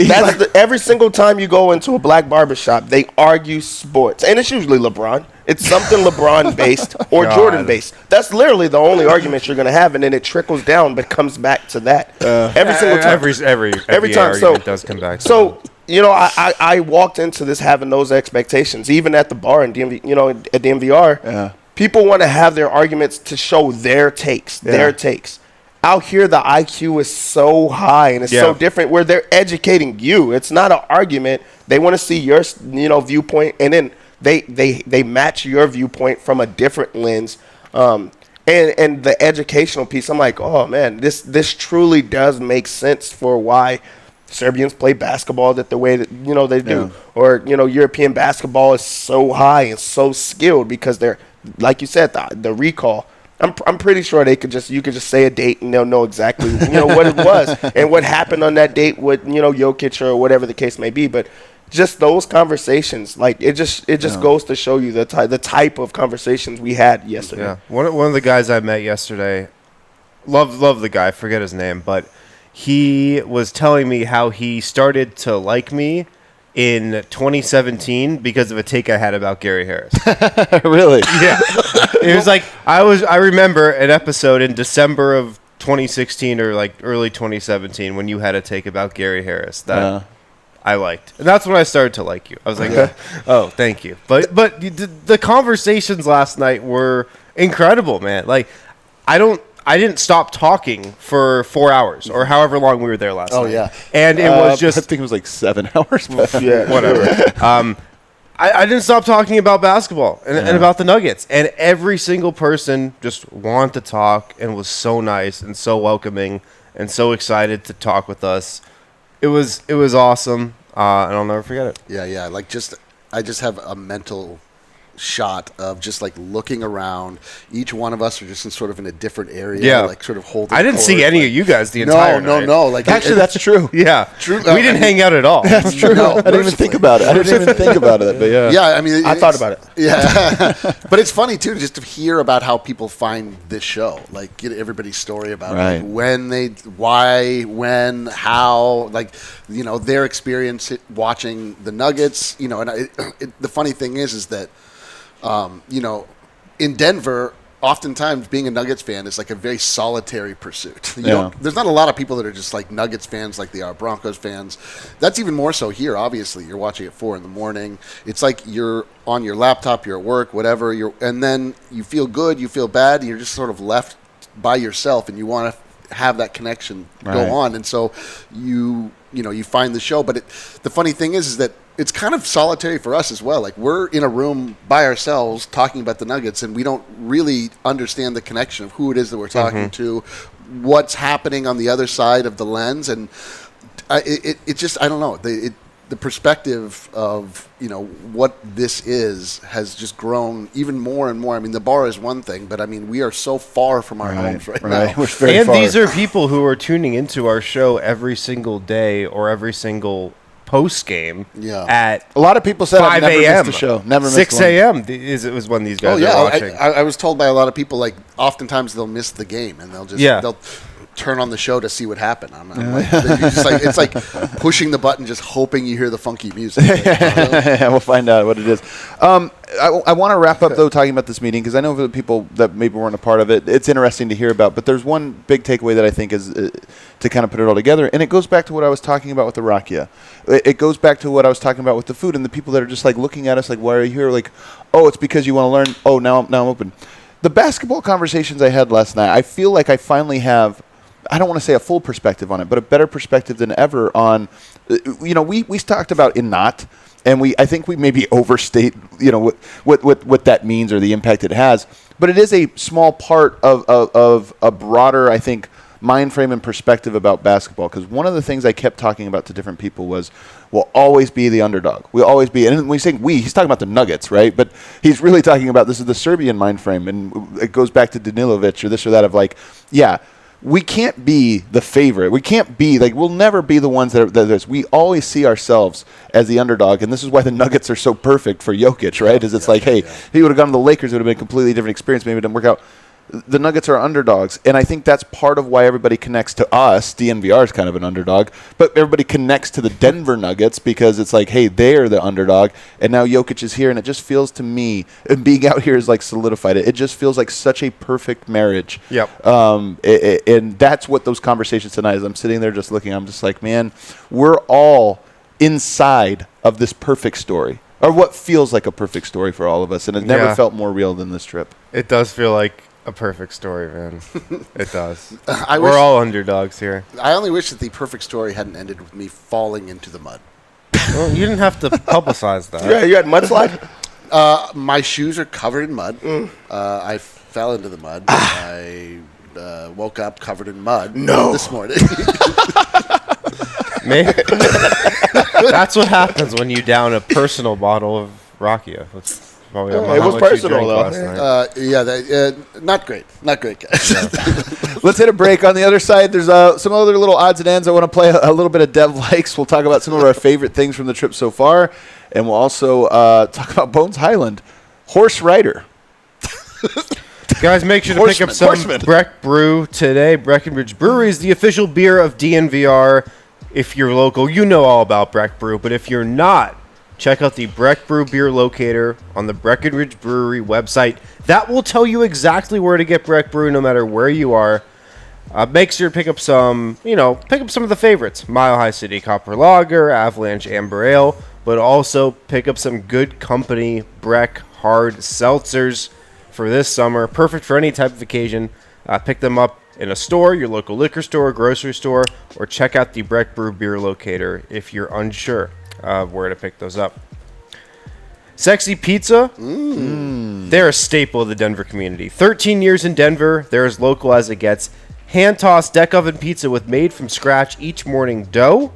Every single time you go into a black barbershop, they argue sports, and it's usually LeBron. It's something LeBron-based or Jordan-based. That's literally the only argument you're going to have, and then it trickles down, but comes back to that every single time. Every time. Argument does come back. I walked into this having those expectations, even at the bar in DMV, at DNVR. Yeah. People want to have their arguments to show their takes, out here the IQ is so high and it's so different where they're educating you. It's not an argument. They want to see your viewpoint, and then they match your viewpoint from a different lens. And the educational piece, I'm like, oh man, this truly does make sense for why Serbians play basketball the way that they do, or European basketball is so high and so skilled because they're, like you said, the recall. I'm pretty sure you could just say a date and they'll know exactly what it was and what happened on that date with Jokic or whatever the case may be. But just those conversations, like it just goes to show you the type of conversations we had yesterday. Yeah, one of the guys I met yesterday, love the guy, forget his name, but he was telling me how he started to like me in 2017 because of a take I had about Gary Harris. Really? Yeah. It was like I remember an episode in December of 2016 or like early 2017 when you had a take about Gary Harris that I liked. And that's when I started to like you. I was like, oh, thank you. But the conversations last night were incredible, man. Like I didn't stop talking for 4 hours or however long we were there last night. Oh, yeah. And it was just... I think it was like 7 hours. Yeah, whatever. I didn't stop talking about basketball and about the Nuggets. And every single person just wanted to talk and was so nice and so welcoming and so excited to talk with us. It was awesome, and I'll never forget it. Yeah. I just have a mental shot of just like looking around. Each one of us are just in a different area, like sort of holding. I didn't see any of you guys the entire night. No. Like actually, that's true. Yeah, true. We didn't hang out at all. That's true. No, I didn't even think about it. But yeah. I mean, I thought about it. Yeah, but it's funny too, just to hear about how people find this show. Like, get everybody's story about like, when, how, like, their experience watching the Nuggets. And the funny thing is that. In Denver, oftentimes being a Nuggets fan is like a very solitary pursuit. There's not a lot of people that are just like Nuggets fans like they are Broncos fans. That's even more so here, obviously. You're watching at 4 a.m. It's like you're on your laptop, you're at work, whatever, and then you feel good, you feel bad, and you're just sort of left by yourself, and you want to have that connection go on. And so you find the show. But the funny thing is that it's kind of solitary for us as well. Like, we're in a room by ourselves talking about the Nuggets, and we don't really understand the connection of who it is that we're talking to, what's happening on the other side of the lens. And it just, I don't know. The perspective of, what this is has just grown even more and more. I mean, the bar is one thing, but I mean, we are so far from our homes right now. We're very and far. These are people who are tuning into our show every single day or every single post game at a lot of people said 5 I've never a.m. missed the show. Never missed 6 a.m. was when these guys are watching. I was told by a lot of people, like, oftentimes they'll miss the game and they'll just they'll turn on the show to see what happened. I'm like, it's like pushing the button, just hoping you hear the funky music. We'll find out what it is. I want to wrap up, though, talking about this meeting, because I know for the people that maybe weren't a part of it, it's interesting to hear about. But there's one big takeaway that I think is to kind of put it all together, and it goes back to what I was talking about with the rakia. It goes back to what I was talking about with the food and the people that are just like looking at us like, why are you here? Like, oh, it's because you want to learn. Oh, now I'm open. The basketball conversations I had last night, I feel like I finally have, I don't want to say a full perspective on it, but a better perspective than ever on, we talked about Inat, and I think we maybe overstate, what that means or the impact it has. But it is a small part of a broader, I think, mind frame and perspective about basketball. Because one of the things I kept talking about to different people was, we'll always be the underdog. We'll always be, and when we say he's talking about the Nuggets, right? But he's really talking about, this is the Serbian mind frame, and it goes back to Danilovic or this or that of like, we can't be the favorite. We can't be, like, we'll never be the ones that we always see ourselves as the underdog, and this is why the Nuggets are so perfect for Jokic, right? If he would have gone to the Lakers, it would have been a completely different experience. Maybe it didn't work out. The Nuggets are underdogs, and I think that's part of why everybody connects to us. DNVR is kind of an underdog, but everybody connects to the Denver Nuggets because it's like, hey, they're the underdog, and now Jokic is here, and it just feels to me, and being out here is like solidified it. It just feels like such a perfect marriage. Yep. And that's what those conversations tonight is. I'm sitting there just looking. I'm just like, man, we're all inside of this perfect story, or what feels like a perfect story for all of us, and it never felt more real than this trip. It does feel like a perfect story, man. It does. We're We're all underdogs here. I only wish that the perfect story hadn't ended with me falling into the mud. Well, you didn't have to publicize that. Yeah, you had mudslide. My shoes are covered in mud. I fell into the mud. I woke up covered in mud this morning. Maybe. That's what happens when you down a personal bottle of Rakia. That's probably it how was much you personal, drank though. last night. Not great. Not great, guys. Let's hit a break. On the other side, there's some other little odds and ends. I want to play a little bit of Dev Likes. We'll talk about some of our favorite things from the trip so far. And we'll also talk about Bones Highland. Horse Rider. Guys, make sure to pick up some Breck Brew today. Breckenridge Brewery is the official beer of DNVR. If you're local, you know all about Breck Brew. But if you're not, check out the Breck Brew beer locator on the Breckenridge Brewery website. That will tell you exactly where to get Breck Brew no matter where you are. Make sure to pick up some of the favorites. Mile High City Copper Lager, Avalanche Amber Ale, but also pick up some Good Company Breck Hard Seltzers for this summer. Perfect for any type of occasion. Pick them up in a store, your local liquor store, grocery store, or check out the Breck Brew beer locator if you're unsure of where to pick those up. Sexy Pizza, they're a staple of the Denver community. 13 years in Denver, they're as local as it gets. Hand-tossed deck oven pizza with made-from-scratch each morning dough.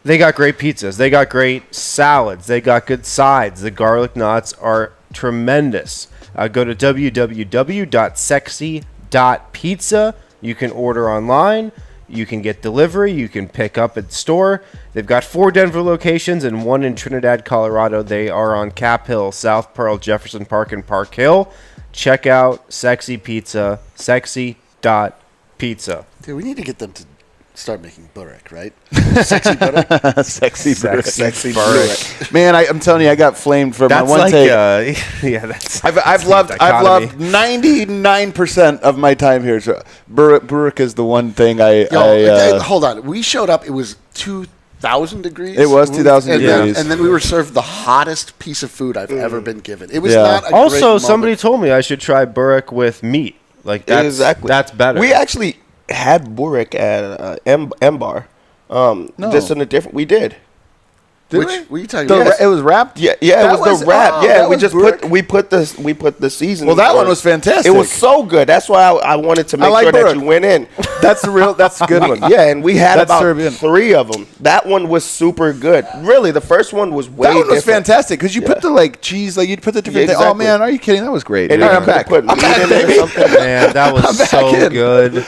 They got great pizzas. They got great salads. They got good sides. The garlic knots are tremendous. Go to www.sexy.pizza. You can order online. You can get delivery. You can pick up at the store. They've got 4 Denver locations and 1 in Trinidad, Colorado. They are on Cap Hill, South Pearl, Jefferson Park, and Park Hill. Check out Sexy Pizza, sexy.pizza. Dude, we need to get them to start making burek, right? Sexy burek? Sexy Sexy burek. Man, I'm telling you, I got flamed for That's my one like, take. that's. I've loved 99% of my time here. So burek is the one thing hold on. We showed up. It was 2,000 degrees. It was 2,000 degrees, and then we were served the hottest piece of food I've ever been given. It was not. A also, great somebody moment. told me I should try burek with meat. Like that's Exactly. That's better. We actually had burek at Ambar. Just in a different. We did. What are you talking about? It was wrapped. Yeah, That it was the wrap. oh, Yeah, that we was just burek? put the seasoning. Well, that on one it. was fantastic. It was so good. That's why I wanted to make like sure burek. that you went in. That's a good one. Yeah, and we had That's about Serbian. 3 of them. That one was super good. Really, the first one was way That one was different. fantastic because you put the cheese, you'd put the different thing. Oh Exactly. man, are you kidding? That was great. And All then right, you I'm back. put meat in it or something. Man, that was I'm so back in. good.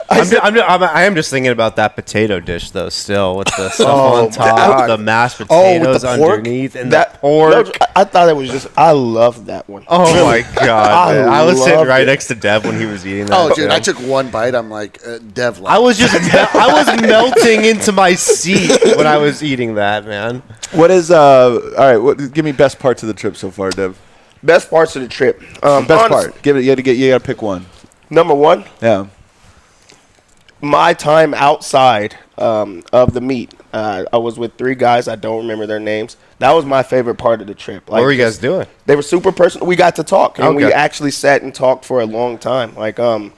I am just thinking about that potato dish though. Still with the stuff on top, God. the mashed With potatoes the pork? underneath, and That the pork. no, I thought it was just. I loved that one. Oh my god! Man. I was sitting loved right it. next to Dev when he was eating that. Oh, dude, shit. I took one bite. I'm like, Dev. I was melting into my seat when I was eating that, man. What is all right? Give me best parts of the trip so far, Dev. Best parts of the trip. Best part. Give it. You got to pick one. Number 1. Yeah. My time outside of the meet. I was with 3 guys. I don't remember their names. That was my favorite part of the trip. What were you guys doing? They were super personal. We got to talk, and we Okay. actually sat and talked for a long time. Oh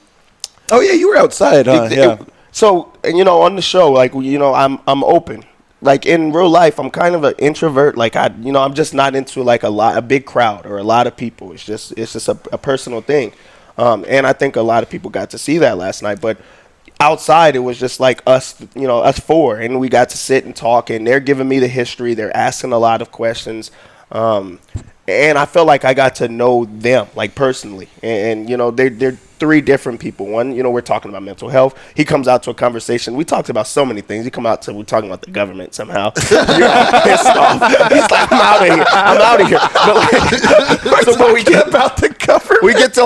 yeah, you were outside, huh? Yeah. So, and on the show, I'm open. Like in real life, I'm kind of an introvert. Like I'm just not into like a big crowd or a lot of people. It's just a personal thing. And I think a lot of people got to see that last night. But outside, it was just like us 4, and we got to sit and talk. And they're giving me the history. They're asking a lot of questions. And I felt like I got to know them, like personally. And they're 3 different people. One, we're talking about mental health. He comes out to a conversation. We talked about so many things. We're talking about the government somehow. You're all pissed off. He's like, I'm out of here. But when we get about the government, we get to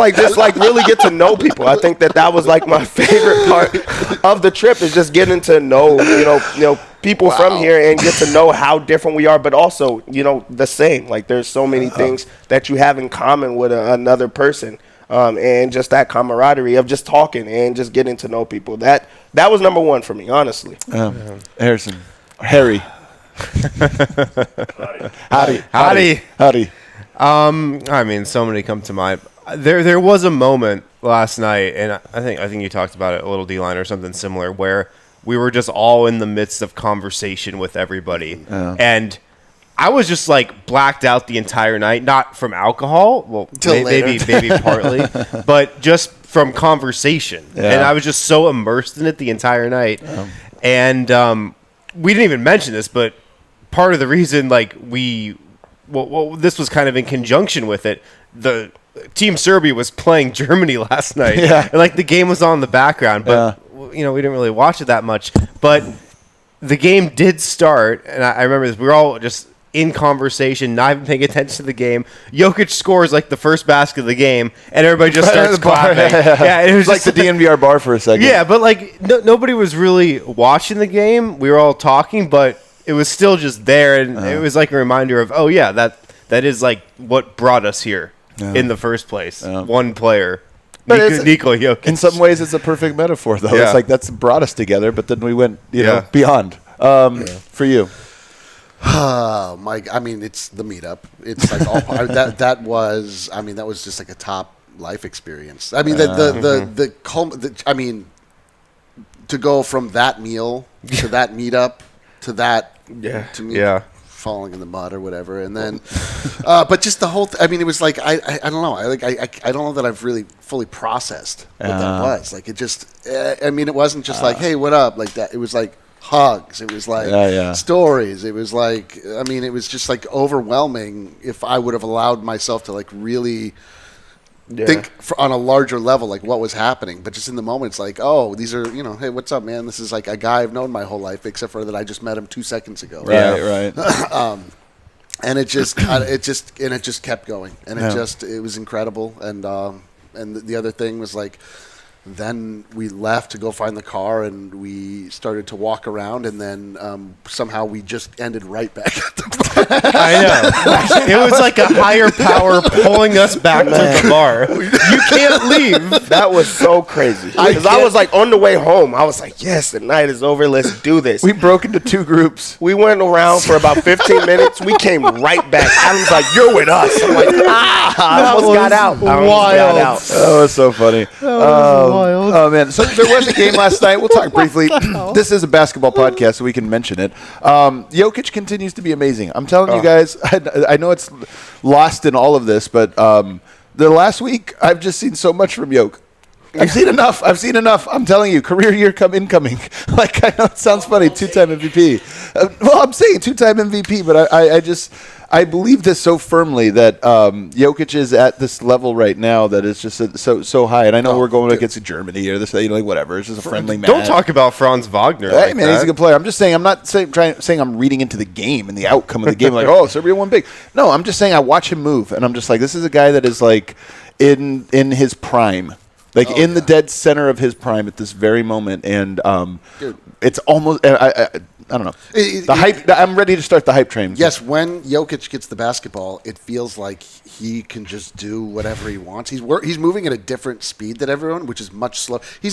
really get to know people. I think that was like my favorite part of the trip is just getting to know, people from here and get to know how different we are, but also, the same. Like there's so many things that you have in common with another person. And just that camaraderie of just talking and just getting to know people. That was number 1 for me, honestly. Harry. Howdy. Howdy. I mean, so many come to mind. there was a moment last night, and I think you talked about it a little, D-line, or something similar, where we were just all in the midst of conversation with everybody, and I was just like blacked out the entire night, not from alcohol, well, maybe partly, but just from conversation, and I was just so immersed in it the entire night, and we didn't even mention this, but part of the reason, like, this was kind of in conjunction with it. The Team Serbia was playing Germany last night, and like the game was on in the background, but we didn't really watch it that much. But the game did start, and I remember this. We were all just in conversation, not even paying attention to the game. Jokic scores like the first basket of the game, and everybody just starts clapping. It was like the DNVR bar for a second. Yeah, but like nobody was really watching the game. We were all talking, but it was still just there, and it was like a reminder of, that is like what brought us here in the first place. One player, Nikola Jokic. In some ways, it's a perfect metaphor, though. It's like that's brought us together, but then we went, beyond. For you, Mike. I mean, it's the meetup. It's like all that was just like a top life experience. I mean, I mean, to go from that meal to that meetup to that. To me, falling in the mud or whatever, and then, but just the whole. I mean, it was like I don't know. I don't know that I've really fully processed what that was. Like it just. I mean, it wasn't just like, hey, what up, like that. It was like hugs. It was like stories. It was like. I mean, it was just like overwhelming. If I would have allowed myself to like really. Think on a larger level, like what was happening, but just in the moment, it's like, oh, these are, hey, what's up, man? This is like a guy I've known my whole life, except for that I just met him 2 seconds ago. Right. And it just kept going, and it was incredible. And the other thing was like, then we left to go find the car, and we started to walk around, and then somehow we just ended right back at the bar. I know. It was like a higher power pulling us back to the bar. You can't leave. That was so crazy. Because I was like on the way home. I was like, yes, the night is over. Let's do this. We broke into 2 groups. We went around for about 15 minutes. We came right back. Adam's like, you're with us. I'm like, I almost got out. That was so funny. Oh, man. So there was a game last night. We'll talk briefly. This is a basketball podcast, so we can mention it. Jokic continues to be amazing. I'm telling you guys, I know it's lost in all of this, but the last week, I've just seen so much from Jokic. I've seen enough. I'm telling you, career year incoming. Like, I know it sounds funny, 2-time MVP. Well, I'm saying 2-time MVP, but I believe this so firmly that Jokic is at this level right now that is just so high. And I know we're going against Germany or this, like whatever. It's just a friendly match. Don't talk about Franz Wagner. Hey, man, he's a good player. I'm just saying, I'm not saying I'm reading into the game and the outcome of the game. Like, oh, Serbia won big. No, I'm just saying I watch him move, and I'm just like, this is a guy that is like in his prime. Like in the dead center of his prime at this very moment, and it's almost I don't know the hype. I'm ready to start the hype train. Yes, when Jokic gets the basketball, it feels like he can just do whatever he wants. He's moving at a different speed than everyone, which is much slower. He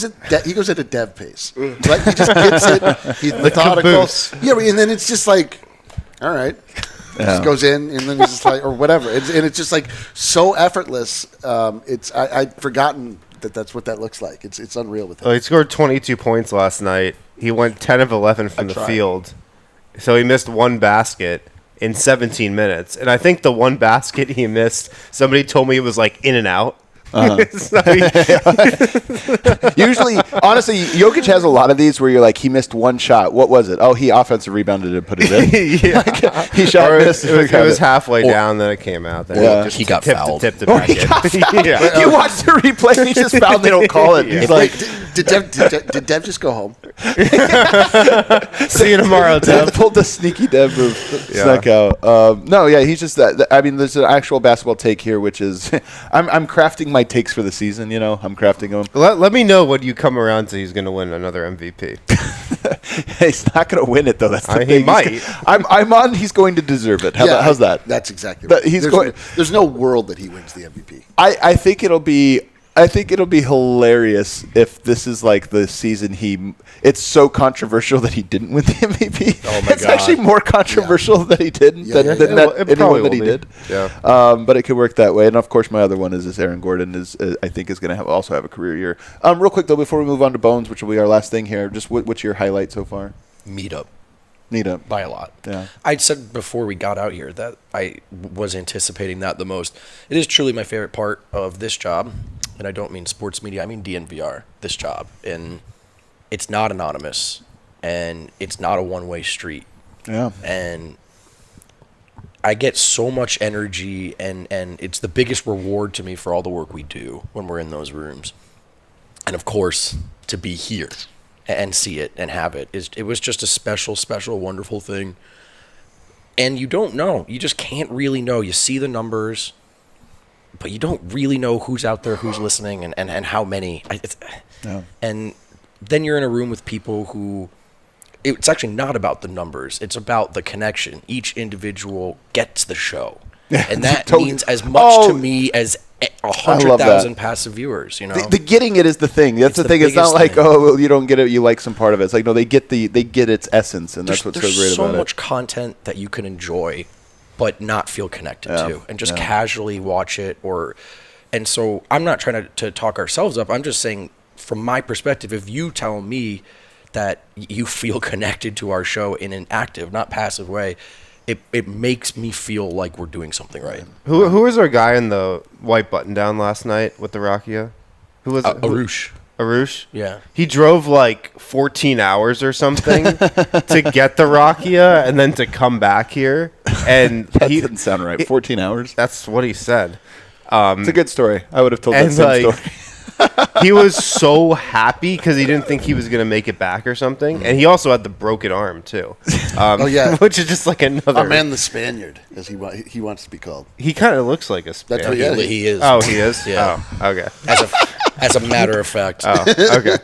goes at a dev pace. Right? He just gets it. He's methodical. Yeah, and then it's just like, all right. Just goes in, and then it's just like, or whatever. And it's just like so effortless. I'd forgotten that's what that looks like. It's unreal with him. Well, he scored 22 points last night. He went 10 of 11 from the field. So he missed 1 basket in 17 minutes. And I think the 1 basket he missed, somebody told me it was like in and out. Usually, honestly, Jokic has a lot of these where you're like, he missed 1 shot. What was it? Oh, he offensive rebounded and put it in. Like, he shot missed. It was halfway down, then it came out. Then he got fouled. Tipped it back in. You watch the replay, and he just fouled. They don't call it. He's like, did Dev just go home? See you tomorrow, Dev. Pulled the sneaky Dev move. Snuck out. He's just that. I mean, there's an actual basketball take here, which is I'm crafting my takes for the season. I'm crafting them. Let me know when you come around to he's going to win another MVP. He's not going to win it, though. That's the thing. He might. I'm on. He's going to deserve it. How's that? That's exactly right. There's no world that he wins the MVP. I think it'll be I think it'll be hilarious if this is like the season it's so controversial that he didn't win the MVP. Oh my It's God. actually more controversial that he didn't than It anyone probably that he will be. did. Yeah. But it could work that way. And of course, my other one is this Aaron Gordon I think is going to also have a career year. Real quick though, before we move on to Bones, which will be our last thing here, just what's your highlight so far? Meetup. Meetup. By a lot. Yeah. I said before we got out here that I was anticipating that the most. It is truly my favorite part of this job, and I don't mean sports media, I mean DNVR, this job. And it's not anonymous, and it's not a one-way street. Yeah. And I get so much energy, and it's the biggest reward to me for all the work we do when we're in those rooms. And, of course, to be here and see it and have it. It was just a special, wonderful thing. And you don't know. You just can't really know. You see the numbers, but you don't really know who's out there, who's listening, and how many. And then you're in a room with people who, it's actually not about the numbers. It's about the connection. Each individual gets the show. And that means as much to me as 100,000 passive viewers, you know. The getting it is the thing. That's the thing. It's not like, well, you don't get it, you like some part of it. It's like, no, they get its essence, and that's what's so great about it. There's so much content that you can enjoy, but not feel connected to, and just casually watch it. And so I'm not trying to talk ourselves up. I'm just saying, from my perspective, if you tell me that you feel connected to our show in an active, not passive way, it makes me feel like we're doing something right. Who was our guy in the white button down last night with the Rakia? Who was it? Arush. Arush? Yeah. He drove like 14 hours or something to get the Rakia and then to come back here. And that doesn't sound right. 14 hours? That's what he said. It's a good story. I would have told that same story. He was so happy because he didn't think he was going to make it back or something. And he also had the broken arm, too. Which is just like another... Our man, the Spaniard, as he wants to be called. He kind of looks like a Spaniard. That's what He is. Oh, he is? Yeah. Oh, okay. As a matter of fact. Oh, okay.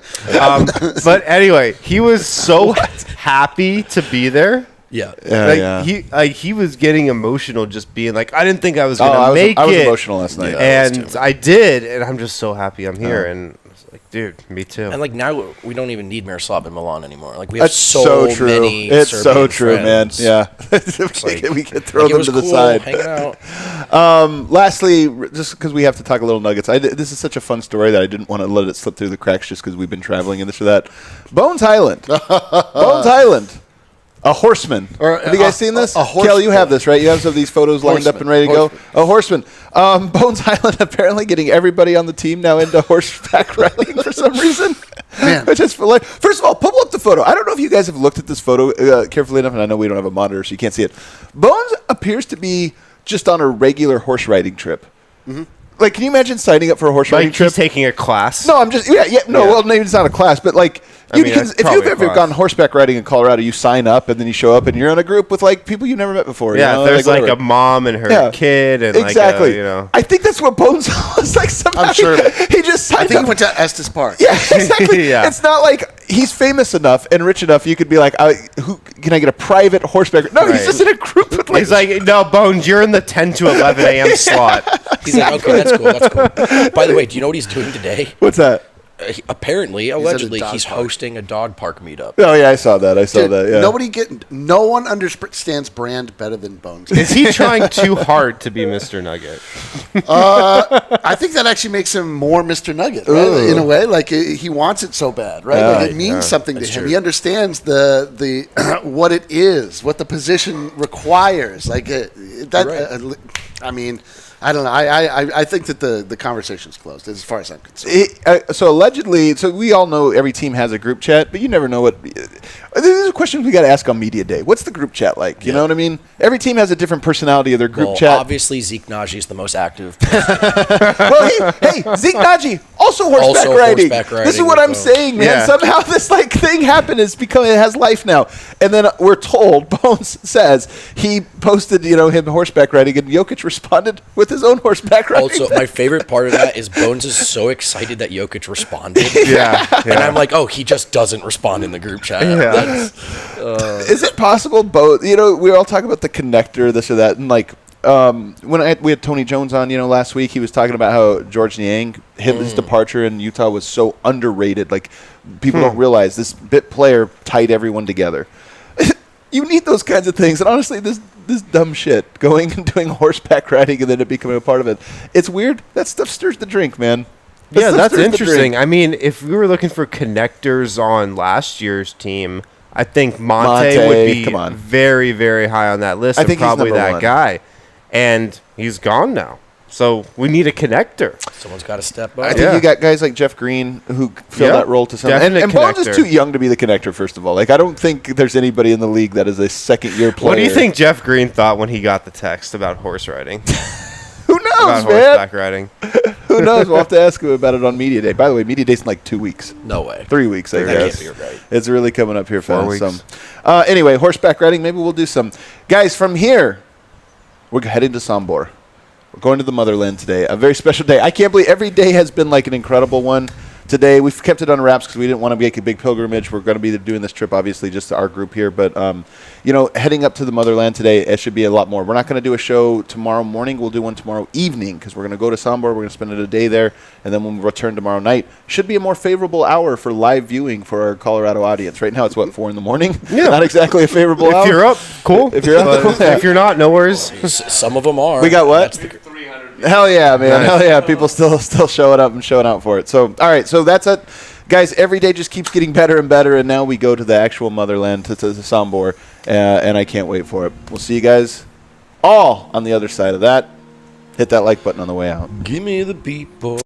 But anyway, he was so happy to be there. Yeah. He was getting emotional just being like, I didn't think I was going to make it. I was emotional last night. And I did, and I'm just so happy I'm here. And I was like, dude, me too. And like now we don't even need Miroslav in Milan anymore. Like we have That's so true. many It's Serbian so true, friends. man. Yeah. We can throw them to the side. Hanging out. Lastly, just because we have to talk a little Nuggets, this is such a fun story that I didn't want to let it slip through the cracks just because we've been traveling and this or that. Bones Highland. Bones Highland. A horseman. Have you guys seen this? Kelly, you have this, right? You have some of these photos lined up and ready to go. A horseman. Bones Highland apparently getting everybody on the team now into horseback riding for some reason. Man. Which is like, first of all, pull up the photo. I don't know if you guys have looked at this photo carefully enough, and I know we don't have a monitor, so you can't see it. Bones appears to be just on a regular horse riding trip. Mm-hmm. Like, can you imagine signing up for a horse riding trip? He's taking a class? No, I'm just, well, maybe it's not a class, but like, if you've ever gone horseback riding in Colorado, you sign up and then you show up and you're in a group with like people you've never met before. Yeah, you know? there's like a mom and her kid and exactly. I think that's what Bones was like. Somehow I'm sure. He just signed I think up. he went to Estes Park. Yeah, exactly. Yeah. It's not like he's famous enough and rich enough. You could be like, who can I get a private horseback? No, he's just in a group with like. He's like, no, Bones, you're in the 10 to 11 a.m. slot. He's like, okay, that's cool. That's cool. By the way, do you know what he's doing today? What's that? Allegedly, he's hosting a dog park meetup. Oh yeah, I saw that. Yeah. No one understands brand better than Bones. Is he trying too hard to be Mr. Nugget? I think that actually makes him more Mr. Nugget, right? In a way. Like he wants it so bad, right? Like it means something to him. True. He understands the what it is, what the position requires. Like that. I mean. I don't know. I think that the conversation's closed as far as I'm concerned. So allegedly, we all know every team has a group chat, but you never know what. These are questions we got to ask on media day. What's the group chat like? You know what I mean? Every team has a different personality of their group chat. Obviously, Zeke Naji is the most active. Well, hey, Zeke Naji also horseback riding. This is what I'm saying, man. Yeah. Somehow this thing happened. It has life now. And then we're told, Bones says he posted him horseback riding, and Jokic responded with his own horseback riding. Also, my favorite part of that is Bones is so excited that Jokic responded. Yeah. And I'm like, he just doesn't respond in the group chat. Yeah. Is it possible, we all talk about the connector, this or that, and like when we had Tony Jones on, last week, he was talking about how George Niang, his departure in Utah was so underrated. Like, people don't realize this bit player tied everyone together. You need those kinds of things. And honestly, this dumb shit, going and doing horseback riding and then it becoming a part of it, it's weird. That stuff stirs the drink, man. That's interesting. I mean, if we were looking for connectors on last year's team, I think Monte would be very, very high on that list. I think probably he's that guy. And he's gone now. So we need a connector. Someone's got to step up. I think you got guys like Jeff Green who fill that role to some extent. And Bones is too young to be the connector, first of all. Like, I don't think there's anybody in the league that is a second-year player. What do you think Jeff Green thought when he got the text about horse riding? Who knows, about man? Horseback riding. Who knows? We'll have to ask him about it on Media Day. By the way, Media Day's in like 2 weeks. No way. 3 weeks, I guess. Can't be right. It's really coming up here 4 fast. weeks. Anyway, horseback riding, maybe we'll do some. Guys, from here, we're heading to Sombor. We're going to the motherland today. A very special day. I can't believe every day has been like an incredible one. Today, we've kept it on wraps because we didn't want to make a big pilgrimage. We're going to be doing this trip, obviously, just to our group here. But, heading up to the motherland today, it should be a lot more. We're not going to do a show tomorrow morning. We'll do one tomorrow evening because we're going to go to Sombor. We're going to spend a day there. And then when we return tomorrow night, should be a more favorable hour for live viewing for our Colorado audience. Right now, it's, 4 in the morning? Yeah. Not exactly a favorable hour. If you're up, cool. If you're up, cool. If you're not, no worries. Some of them are. We got what? Hell yeah, man. Nice. Hell yeah. People still showing up and showing out for it. So, all right. So that's it. Guys, every day just keeps getting better and better, and now we go to the actual motherland, to Sombor, and I can't wait for it. We'll see you guys all on the other side of that. Hit that like button on the way out. Give me the people.